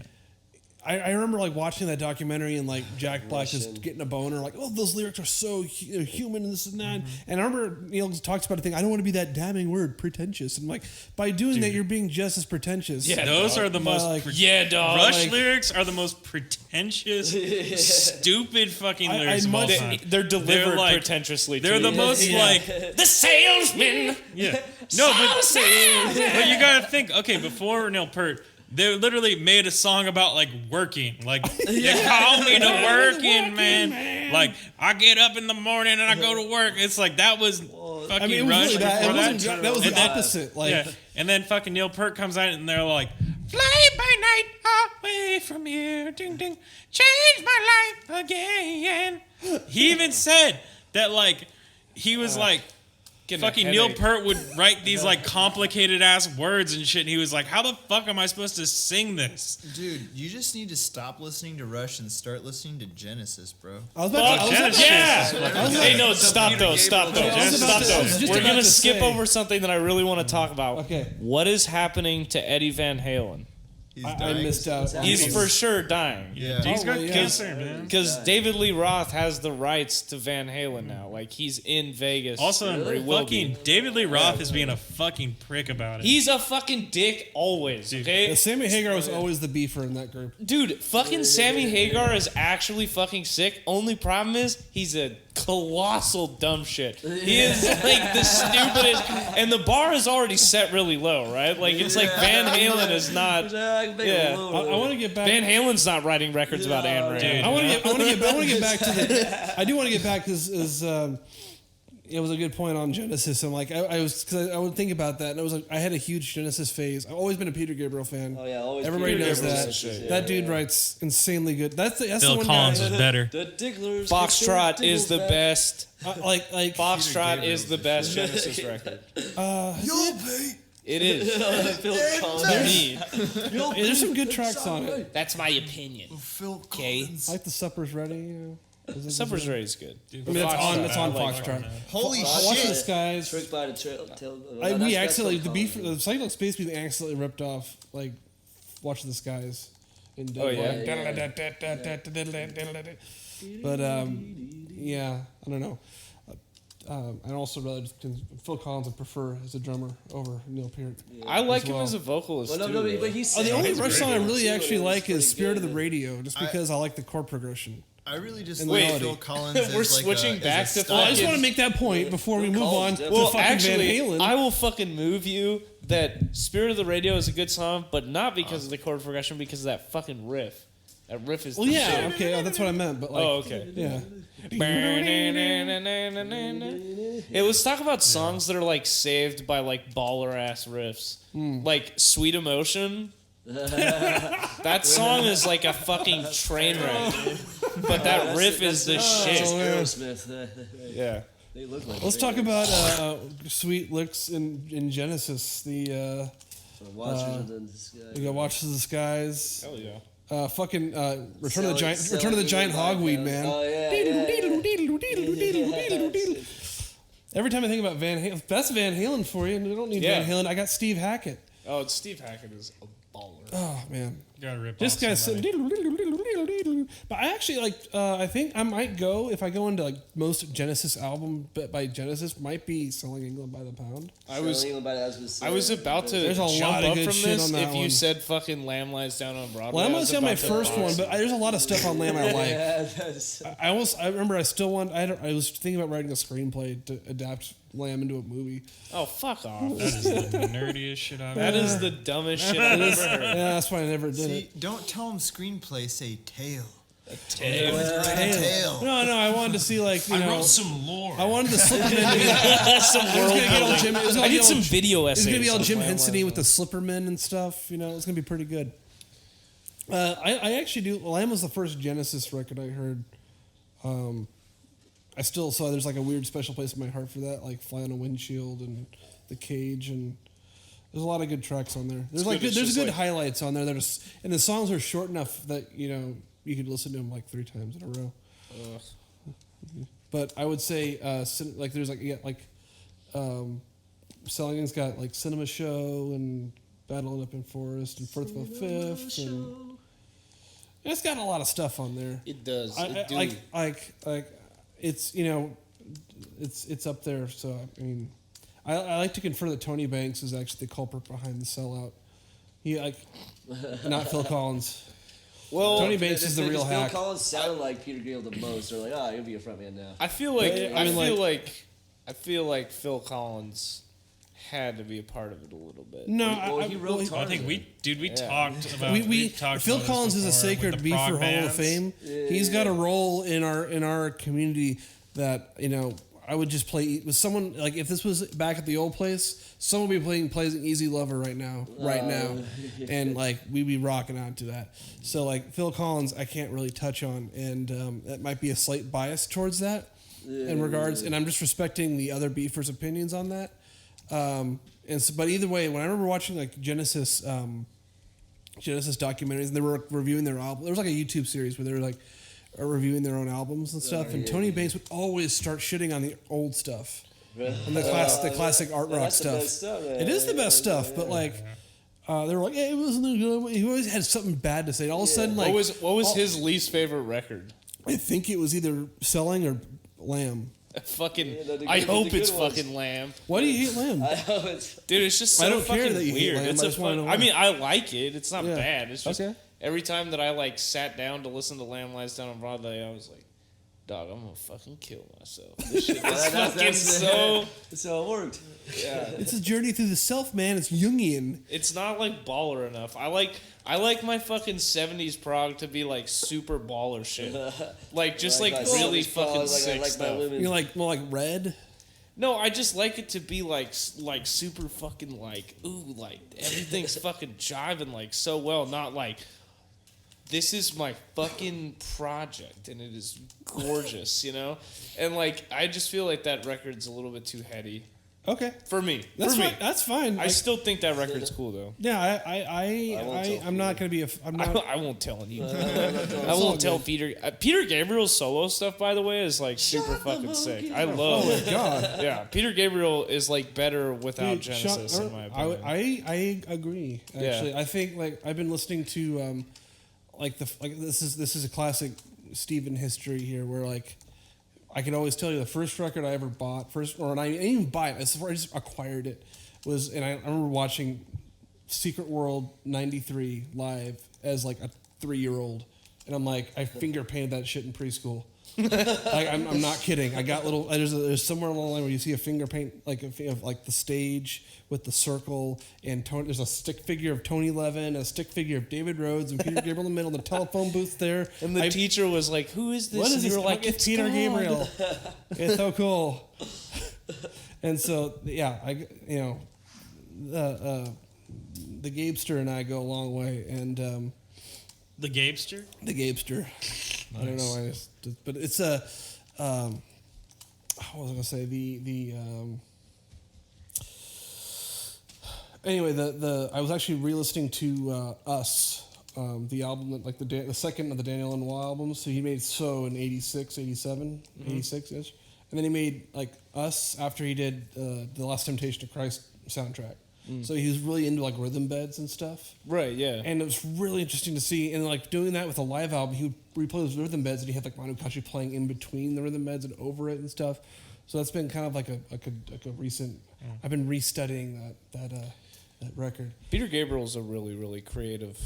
I remember like watching that documentary and like Jack Black Russian. just getting a boner, like, oh, those lyrics are so human and this and that. Mm-hmm. And I remember Neil talks about a thing. I don't want to be that damning word, pretentious. And like by doing that, you're being just as pretentious. Yeah, Those are the most. like- dog. Rush like- lyrics are the most pretentious, stupid fucking I- lyrics I'd of all much- time. They're delivered like- pretentiously. They're too. the most like. the salesman. Yeah. No, but you gotta think. Okay, before Neil Peart, they literally made a song about like working. Like they call me the working man. Like I get up in the morning and I go to work. It's like that was fucking I mean, it was Rush really bad. before It wasn't, that. that was And the then- opposite. Like, Yeah. And then fucking Neil Peart comes out and they're like, fly by night away from you, ding ding, change my life again. He even said that like he was like. Getting a Fucking Neil headache. Peart would write these like complicated ass words and shit. And he was like, "How the fuck am I supposed to sing this?" Dude, you just need to stop listening to Rush and start listening to Genesis, bro. I was about to, I was about to- Yeah. Hey, no, stop though. Stop though. I was about Stop to- I was though. just We're about gonna to skip say- over something that I really want to talk about. Okay. What is happening to Eddie Van Halen? He's I dying. missed out. He's for sure dying. Yeah. He's got Oh, yeah. cancer, man. Because David Lee Roth has the rights to Van Halen now. Like, he's in Vegas. Also, Or he will fucking be. David Lee Roth is being a fucking prick about it. He's a fucking dick always, okay? Yeah, Sammy Hagar was always the beefer in that group. Dude, fucking Sammy Hagar is actually fucking sick. Only problem is he's a colossal dumb shit. He is like the stupidest, and the bar is already set really low, right? Like it's like Van Halen is not. Yeah. I want to get back. Van Halen's not writing records about Ayn Rand. Dude. I want to get back to the. I do want to get back because it was a good point on Genesis. And like I was because I would think about that, and it was like I had a huge Genesis phase. I've always been a Peter Gabriel fan. Oh yeah, always. Everybody Peter knows Gabriel's that. shit. Yeah, That dude yeah. writes insanely good. That's the Phil one Collins guy. is better. The Digglers. Foxtrot get their is the Diggles back. best. Like Foxtrot is the best Genesis record. It is. Phil Collins. To me. yeah, there's some good tracks on it. That's my opinion. Phil Okay. Collins. I like the Supper's Ready. Supper's Ready is good. I mean, that's on Foxtrot. Holy Watching shit. this guys. Tricked by the tail. We accidentally the Psychedelic Space we accidentally ripped off like Watching the Skies. In Oh, yeah? But yeah, I don't know. And also rather Phil Collins I prefer as a drummer over Neil Peart. I like As him well. as a vocalist Well, too. no, though. but he's The only he's Rush great. song I really Too, actually it's like pretty is Spirit of the good. Radio, just because I like the chord progression. I really just And like melody. Phil Collins as We're like switching as back to Well, I just fucking- want to make that point before we move on Collins, to yeah. Well, fucking actually, Van Halen. I will fucking move you that Spirit of the Radio is a good song, but not because of the chord progression, because of that fucking riff. That riff is well, the yeah, shit. okay, that's what I meant. But like, Oh, okay. yeah. Hey, let's talk about songs that are like saved by like baller ass riffs. Like Sweet Emotion. That song is like a fucking train wreck. But that riff is the shit. Aerosmith. Yeah. They look like. Let's talk about sweet licks in Genesis. The Watchers of the Sky. we got Watches of the Skies. Hell yeah. Fucking Return of the Giant Hogweed, man. Oh yeah. Every time I think about Van Halen, that's Van Halen for you. And we don't need Yeah. Van Halen. I got Steve Hackett. Oh, Steve Hackett is a baller. Oh man, Gotta rip this off guy's somebody. sitting. But I actually like. I think I might go if I go into like most Genesis album by Genesis might be "Selling England by the Pound." I was about to There's a jump lot of up good from shit this on that if you one. said fucking Lamb Lies Down on Broadway. Well, I'm I gonna was say my about to first one, but there's a lot of stuff on Lamb I like. That's I remember I still want. I was thinking about writing a screenplay to adapt Lamb into a movie. Oh, fuck off. That is the nerdiest shit I've That ever. is the dumbest shit I've ever heard. Yeah, that's why I never did See, it. don't tell him screenplay, say tale. Damn. Write a tale. No, I wanted to see like you I know. wrote some lore. I wanted the Slipperman. Some It was world gonna get all building. Jim. It was I gonna need be some all, video It essays. was gonna be all on Jim Lamb Henson Lies with the Down. Slippermen and stuff. You know, it's gonna be pretty good. I actually do. Lamb was the first Genesis record I heard. I still saw there's like a weird special place in my heart for that, like "Fly on a Windshield" and "The Cage," and there's a lot of good tracks on there. There's like good, it's there's just good like- highlights on there that are, and the songs are short enough that you know you could listen to them like 3 times in a row. But I would say like there's like Selling's got like Cinema Show and Battling Up in Forest and Fourth of a Fifth and It's got a lot of stuff on there. It does. It's it's up there. So I mean, I like to confirm that Tony Banks is actually the culprit behind the sellout. He not Phil Collins. Well, Tony Banks is the real Phil hack. Collins sounded like Peter Gabriel the most. They're like, you'll be a frontman now. I feel like I feel like Phil Collins had to be a part of it a little bit. No, He wrote I Tarzan. think we talked about Phil Collins is a sacred bee for Hall of Fame. He's got a role in our community that I would just play with someone like if this was back at the old place, someone would be playing Easy Lover right now, and like we'd be rocking out to that. So like Phil Collins, I can't really touch on, and that might be a slight bias towards that in regards, and I'm just respecting the other beefers' opinions on that. But either way, when I remember watching like Genesis documentaries, and they were reviewing their album, there was like a YouTube series where they were like reviewing their own albums and stuff. And Tony Banks would always start shitting on the old stuff, and the classic art rock stuff. It is the best stuff, but like they were like, hey, it wasn't good. He always had something bad to say. All of a sudden, like what was his least favorite record? I think it was either Selling or Lamb. I hope it's fucking Lamb. Why do you hate Lamb? Dude, it's just so I don't care fucking that you hate weird. Lamb, It's I a just wanna know fun, why. I mean, I like it. It's not Yeah. bad. It's just Okay. every time that I like sat down to listen to Lamb Lies Down on Broadway, I was like, dog, I'm gonna fucking kill myself. This shit is fucking so. That's how it worked. Yeah. It's a journey through the self, man. It's Jungian. It's not like baller enough. I like my fucking 70s prog to be like super baller shit. Like just like really fucking sick stuff. You're like more like Red. No, I just like it to be like super fucking like ooh, like everything's fucking jiving like so well, not like this is my fucking project and it is gorgeous, And like I just feel like that record's a little bit too heady. Okay, For me. that's For fine. me. That's fine. I still think that record's cool though. Yeah, I'm not gonna be a. I'm not. I won't tell you. I won't tell Peter. Peter Gabriel's solo stuff, by the way, is like super fucking sick. I love Oh it. my god. Yeah, Peter Gabriel is like better without Dude, Genesis, in my opinion. I agree. Actually, I think like I've been listening to this is a classic Steven history here where like I can always tell you the first record I ever bought I didn't even buy it. I just acquired it was, and I remember watching Secret World '93 live as like a 3-year-old, and I'm like I finger painted that shit in preschool. Like, I'm not kidding. I got little. There's somewhere along the line where you see a finger paint like of like the stage with the circle and Tony. There's a stick figure of Tony Levin, a stick figure of David Rhodes, and Peter Gabriel in the middle. The telephone booth there, And the teacher was like, "Who is this?" What and is you this? were like, It's Peter God." Gabriel. It's so cool. And so yeah, the Gabester and I go a long way, and The Gabester? the Gabester. I don't know why, but it's a. What was I gonna say? Anyway, I was actually re-listening to Us, the album that like the second of the Daniel Lanois albums. So he made So in 86, 87, 86-ish. And then he made like Us after he did the Last Temptation of Christ soundtrack. So he was really into like rhythm beds and stuff. Right, yeah. And it was really interesting to see. And like doing that with a live album, he would replay those rhythm beds, and he had like Manu Katché playing in between the rhythm beds and over it and stuff. So that's been kind of like a recent. I've been restudying that record. Peter Gabriel's a really, really creative,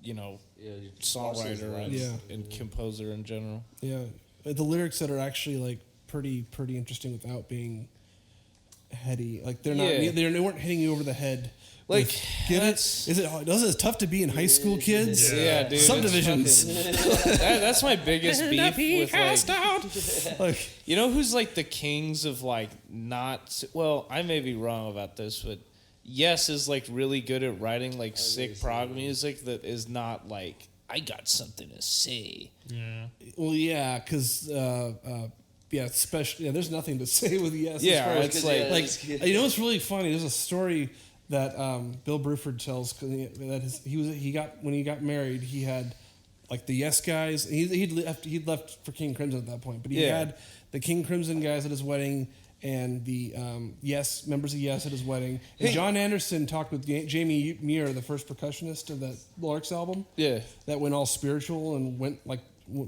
songwriter and composer in general. Yeah, the lyrics that are actually like pretty interesting without being heady. Like they're not. Yeah. They weren't hitting you over the head. Like, Get it? Is it? It's tough to be in high school, kids. Yeah, dude. Subdivisions. That's my biggest beef with like. Like, You know who's like the kings of like not? Well, I may be wrong about this, but Yes is like really good at writing like sick prog music that is not like I got something to say. Yeah. well, yeah, because especially there's nothing to say with Yes. Yeah, as far as- it's like- like you know what's really funny? There's a story that Bill Bruford tells when he got married. He had like the Yes guys. He'd left for King Crimson at that point, but he Yeah. had the King Crimson guys at his wedding, and the Yes members of Yes at his wedding. And John Anderson talked with Jamie Muir, the first percussionist of that Larks album. Yeah. That went all spiritual and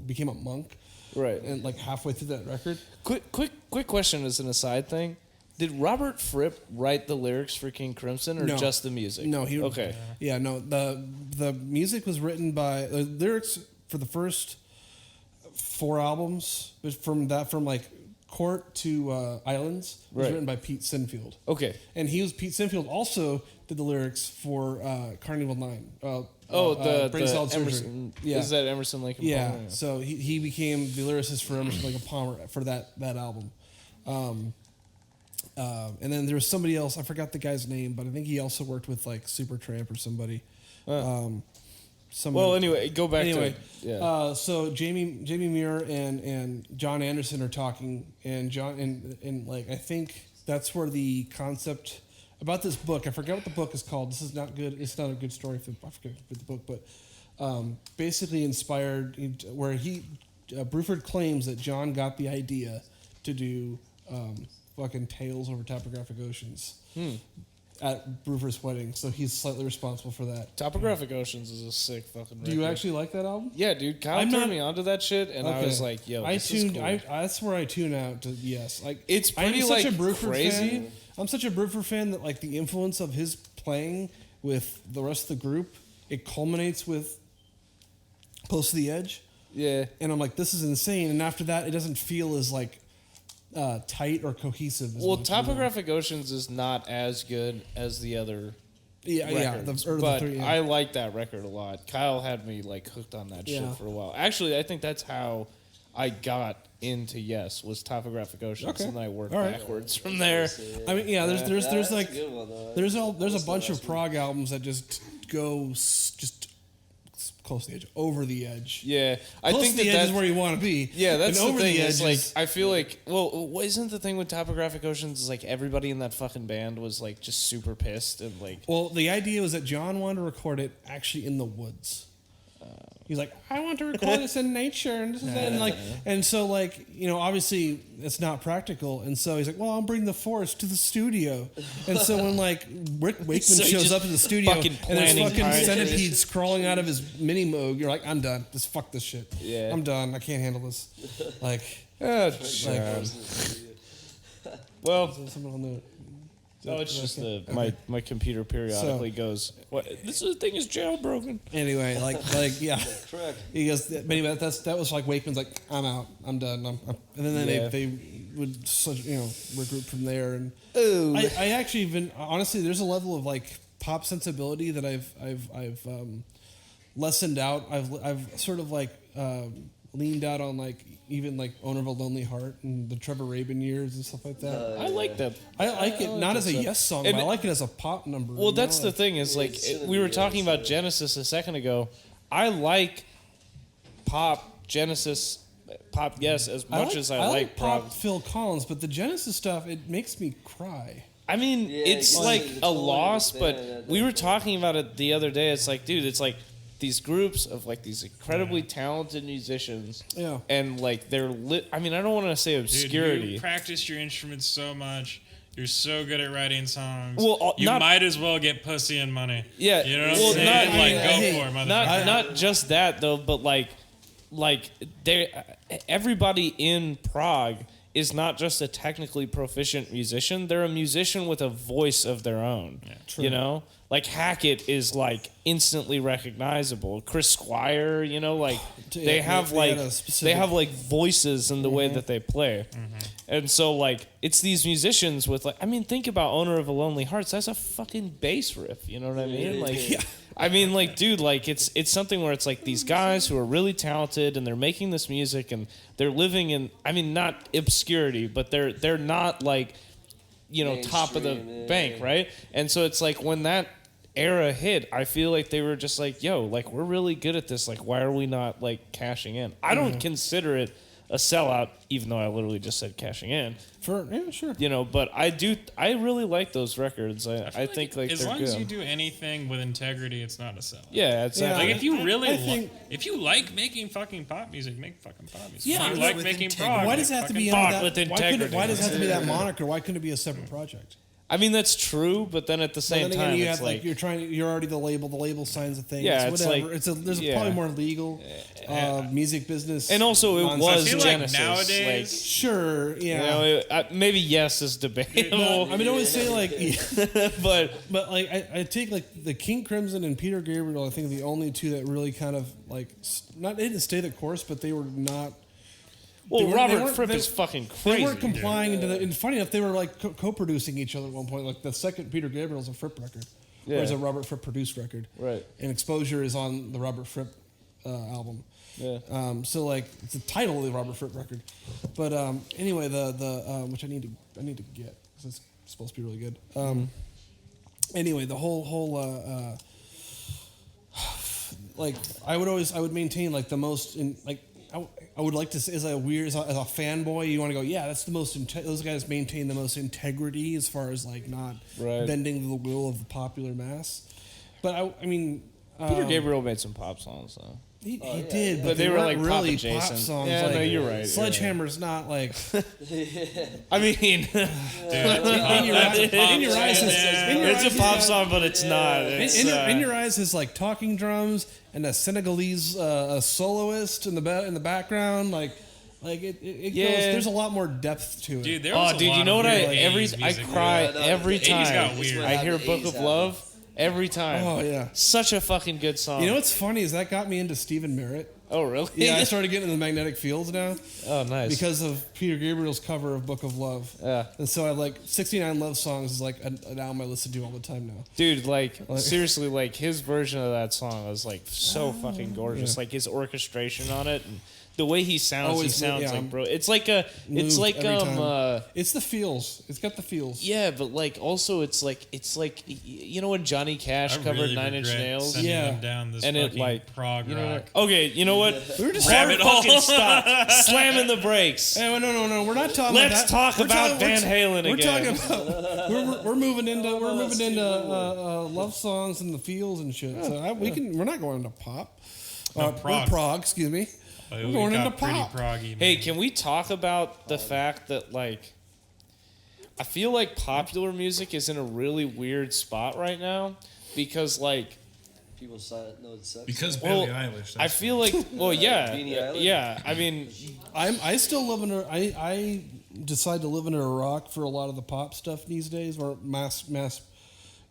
became a monk. Right. And like halfway through that record. Quick question as an aside thing. Did Robert Fripp write the lyrics for King Crimson or No. just the music? No, he Okay. Yeah, no. The music was written by the lyrics for the first 4 albums was from like Court to Islands was Right. written by Pete Sinfield. Okay. And Pete Sinfield also did the lyrics for Carnival 9. The Brain Salad Surgery. Emerson. Yeah. Is that Emerson Lake and Yeah. Palmer? So he became the lyricist for Emerson Lake and Palmer for that album. And then there was somebody else, I forgot the guy's name, but I think he also worked with like Supertramp or somebody. Well, anyway, go back Anyway, to yeah. so Jamie Muir and John Anderson are talking, and like I think that's where the concept about this book. I forget what the book is called. This is not good. It's not a good story for the book, but basically inspired where Bruford claims that John got the idea to do fucking Tales Over Topographic Oceans at Bruford's wedding, so he's slightly responsible for that. Topographic Oceans is a sick fucking record. Do you actually like that album? Yeah, dude. Kyle turned me onto that shit, and I was like, "Yo, this is cool." That's where I tune out to Yes. Like It's pretty, I'm such like, a Bruford crazy. fan. I'm such a Bruford fan that like the influence of his playing with the rest of the group, it culminates with Close to the Edge. Yeah. And I'm like, this is insane. And after that, it doesn't feel as like tight or cohesive. As Well, much, Topographic Oceans is not as good as the other records, the three, I like that record a lot. Kyle had me like hooked on that shit Yeah. for a while. Actually, I think that's how I got into Yes was Topographic Oceans, Okay. and then I worked All right. backwards from there. I mean, yeah, there's That's like a good one, though. there's a bunch of prog albums that just go just close to the edge, over the edge. Yeah, I Close think to the edge that's is where you want to be. Yeah, that's And the over thing. the edge It's like is- I feel like isn't the thing with Topographic Oceans is like everybody in that fucking band was like just super pissed and like Well, the idea was that John wanted to record it actually in the woods. He's like, I want to record this in nature, and this is it. And so obviously it's not practical, and so he's like, well, I'll bring the forest to the studio. And so when like Rick Wakeman So he shows just up to the studio fucking and there's planning fucking parties. centipedes crawling out of his mini moog, you're like, I'm done. Just fuck this shit. Yeah. I'm done. I can't handle this. Like, John. Well, someone on the. no, it's just my computer periodically goes. What? This thing is jailbroken. Anyway, yeah. Correct. He goes, but anyway, that was like Wakeman's like, I'm out, I'm done, and then Yeah. they would regroup from there. And Ooh. I actually even honestly, there's a level of like pop sensibility that I've lessened out. I've sort of like leaned out on like even like Owner of a Lonely Heart and the Trevor Rabin years and stuff like that. I like that. I like it not as a Yes song, And but I like it as a pop number. Well, that's the like, thing is like we were talking about Genesis a second ago. I like pop Genesis, pop Yes as much as I like pop prog. Phil Collins, but the Genesis stuff it makes me cry. I mean, Yeah, it's you like see the a totally loss, different but band, we were talking about it the other day. It's like, dude, it's like these groups of like these incredibly talented musicians, Yeah. and like they're I mean, I don't want to say Dude, obscurity. you practice your instruments so much. You're so good at writing songs. Well, you not- might as well get pussy and money. Yeah, You know what well, I'm saying? not- Like, hey, go for it, motherfucker. not just that though, but like everybody in Prague is not just a technically proficient musician. They're a musician with a voice of their own. You know, like Hackett is like instantly recognizable. Chris Squire, you know, like Yeah, they have they like had a specific- they have like voices in the way that they play. And so like it's these musicians with like I mean think about Owner of a Lonely Hearts. That's a fucking bass riff. You know what I mean? Like I mean like dude like it's something where it's like these guys who are really talented and they're making this music and they're living in I mean not obscurity but they're not like you know top of the Mainstream, bank, yeah. right? And so it's like when that era hit, I feel like they were just like, yo, like we're really good at this. Like why are we not like cashing in? I don't consider it a sellout, even though I literally just said cashing in. Yeah, sure. You know, but I really like those records. I think like as they're long good. as you do anything with integrity, it's not a sellout. Yeah, it's Yeah. Like if you really, I think- if you like making fucking pop music, make fucking pop music. Yeah, if you but like with making integrity. prog, Why make does it have to be fucking under Fuck that? with Why, integrity. why does it have to be that moniker? Why couldn't it be a separate project? I mean, that's true, but then at the But same then again, time, you it's have like, you're already the label. The label signs the thing. Yeah, it's it's whatever. like- there's yeah. probably more legal music business. and also it nonsense. was I feel like Genesis. nowadays- Sure, you yeah. know, maybe yes is debatable, I mean, I always say like, but but like I take like the King Crimson and Peter Gabriel. I think are the only two that really kind of like they didn't stay the course, but they were not. well, They weren't- Robert weren't- Fripp they- is fucking They crazy. weren't complying into the. And funny enough, they were like co-producing each other at one point. Like the second Peter Gabriel is a Fripp record, whereas Yeah. a Robert Fripp produced record. Right. And Exposure is on the Robert Fripp album. Yeah. So like it's the title of the Robert Fripp record, but anyway, the which I need to get because it's supposed to be really good. Anyway, the whole like I would maintain like the most in like. I would like to say as a fanboy, you want to go, yeah, that's the most. Those guys maintain the most integrity as far as like not Right. bending the will of the popular mass. But I mean, Peter Gabriel made some pop songs though. he did, but they were weren't like pop really adjacent. pop songs. Yeah, like, no, you're right. Sledgehammer's not like I mean, in your eyes. In your eyes, it's a pop song, but it's not. It's, in your eyes is like talking drums and a Senegalese a soloist in the background. Like it Yeah. goes. There's a lot more depth to it. Dude, there was Oh, a dude, lot you know of what? I weird 80s music, cry Yeah, no, every the 80s time got weird. I hear The Book 80s of happened. Love. Every time. Oh yeah. Such a fucking good song. You know what's funny is that got me into Stephen Merritt. Oh really? Yeah, I started getting into the magnetic fields now Oh nice. because of Peter Gabriel's cover of Book of Love. Yeah. And so I like 69 Love Songs is like an album I listen to all the time now. Dude, like seriously, like his version of that song was like so fucking gorgeous. Yeah. Like his orchestration on it and the way he sounds, Oh, he it's- sounds yeah, like bro. It's like a, it's moved like every time. It's the feels. It's got the feels. yeah, but like also it's like you know when Johnny Cash I covered really Nine Inch regret Nails. sending Yeah. them down this And it fucking like prog you know rock. what? Okay, you know what? We were just Rabbit hole. Fucking stop slamming the brakes. Hey, no. We're not talking. Let's about that. talk We're about talking- Van Halen We're again. talking about. We're moving into love songs and the feels and shit. So we're not going into pop. No, Or prog. prog. Excuse me. Oh, We're we going got into pretty pop. proggy. Hey, man. can we talk about the fact that like I feel like popular music is in a really weird spot right now because like People know it sucks. Because well, Billie Eilish. I feel like well yeah Beanie Eilish? yeah I mean I still live in a. I decide to live under a rock for a lot of the pop stuff these days, or mass.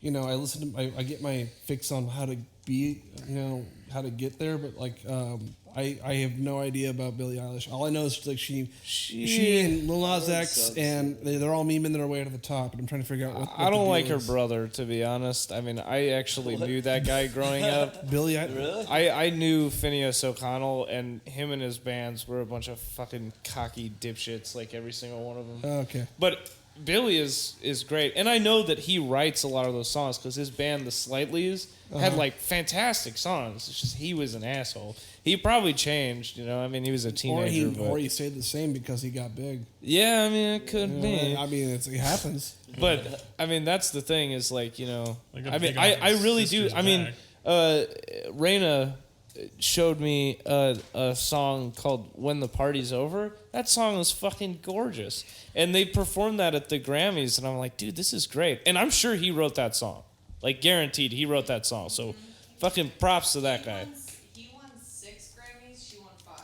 You know, I listen to. I get my fix on how to be. You know how to get there, but like. I have no idea about Billie Eilish. All I know is like she and Lil Nas X, sucks. and they're all memeing their way to the top. And I'm trying to figure out what I the don't deal like her is. brother to be honest. I mean I actually knew that guy growing up. Billie. Really? I knew Phineas O'Connell and him and his bands were a bunch of fucking cocky dipshits like every single one of them. Okay. But Billy is great, and I know that he writes a lot of those songs because his band, the Slightlies, had like fantastic songs. It's just he was an asshole. He probably changed, you know. I mean, he was a teenager, but Or he stayed the same because he got big. yeah, I mean, it could You know, be. I mean, it happens. But I mean, that's the thing is like you know. Like a I mean, big I old really do. sister's I mean, back. Raina showed me a song called "When the Party's Over." That song is fucking gorgeous, and they performed that at the Grammys, and I'm like, dude, this is great. And I'm sure he wrote that song, like guaranteed, he wrote that song. So, fucking props to that guy. He won 6 Grammys, she won 5.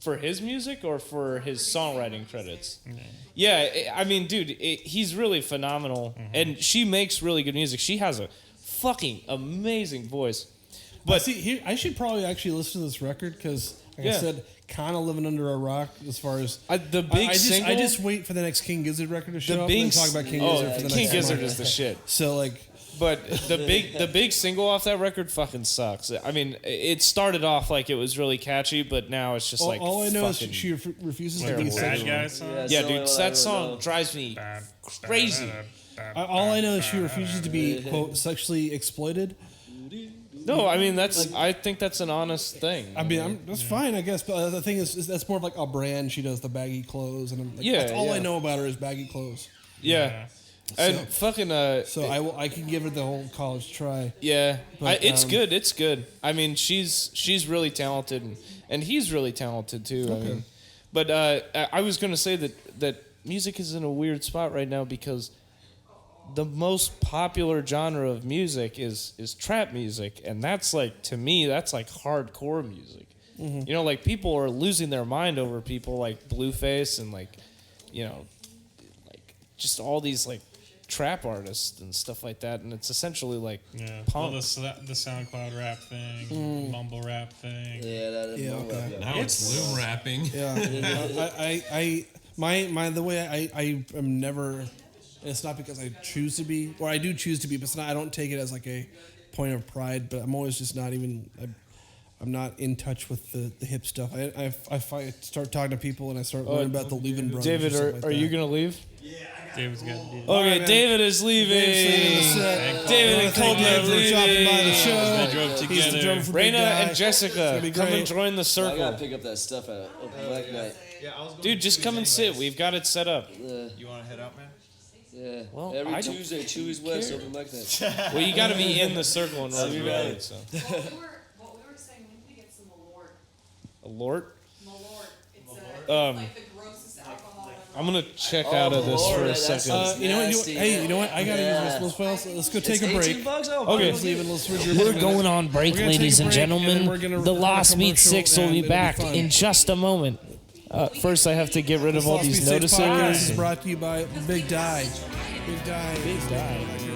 For his music or for his songwriting credits? Yeah, I mean, dude, he's really phenomenal, and she makes really good music. She has a fucking amazing voice. But see, I should probably actually listen to this record because, like I Yeah. said, kind of living under a rock as far as The big I just, single. I just wait for the next King Gizzard record to show the up big and then talk about King oh, Gizzard for the King next Gizzard month. is the shit. So like, But the big single off that record fucking sucks. I mean, it started off like it was really catchy, but now it's just like all I know is fucking she refuses to Like be a bad sexual. guy song. Yeah, yeah, it's the only dude. one I That really song know. drives me crazy. All I know is she refuses to be quote sexually exploited. No, I mean I think that's an honest thing. I mean, that's fine, I guess. But the thing is that's more of like a brand. She does the baggy clothes, and I'm like, that's all I know about her is baggy clothes. Yeah. And fucking So I can give her the whole college try. Yeah, But, it's good. It's good. I mean, she's really talented, and he's really talented too. I mean, but I was gonna say that music is in a weird spot right now because the most popular genre of music is trap music, and that's like, to me, that's like hardcore music. Mm-hmm. You know, like people are losing their mind over people like Blueface and like, you know, like just all these like trap artists and stuff like that, and it's essentially like punk. Well, the SoundCloud rap thing, mumble rap thing. Okay. Now it's loom rapping. Yeah, the way I am never. It's not because I choose to be, or I do choose to be, but it's not. I don't take it as like a point of pride. But I'm always just not even. I'm not in touch with the hip stuff. I start talking to people and I start learning about the Leuven brothers. David, are you gonna leave? David's got to do Okay, right, David is leaving. David and Colton are dropping by the leaving. show. They drove He's the together. drummer for Big Raina Guy. and Jessica, be come great. and join the I circle. gotta pick up that stuff at Open Mic Night. Dude, just come and sit. We've got it set up. You want to head out, man? Yeah. Well, Every I don't Tuesday, Chewy's West, Open Mic Night. Well, you got to be in the circle in order to get it. So. What we were saying, we need to get some Malort. A Lort? Malort. It's Um, like the grossest alcohol ever. I'm gonna check out of this for a Lord, that second. sounds You know what? nasty, Hey, you know what? I gotta Yeah. use this. Let's go take It's a break. $18? Oh, Okay. Let's leave it. Let's reserve We're a minute. going on break, We're gonna take ladies a and break, and then gentlemen. we're gonna The run a Lost Beat commercial, 6 will and be it'll back fun. in just a moment. First, I have to get rid of all Lost these Beat 6 podcast notices. is brought to you by Big Die. Big Die. Big Die.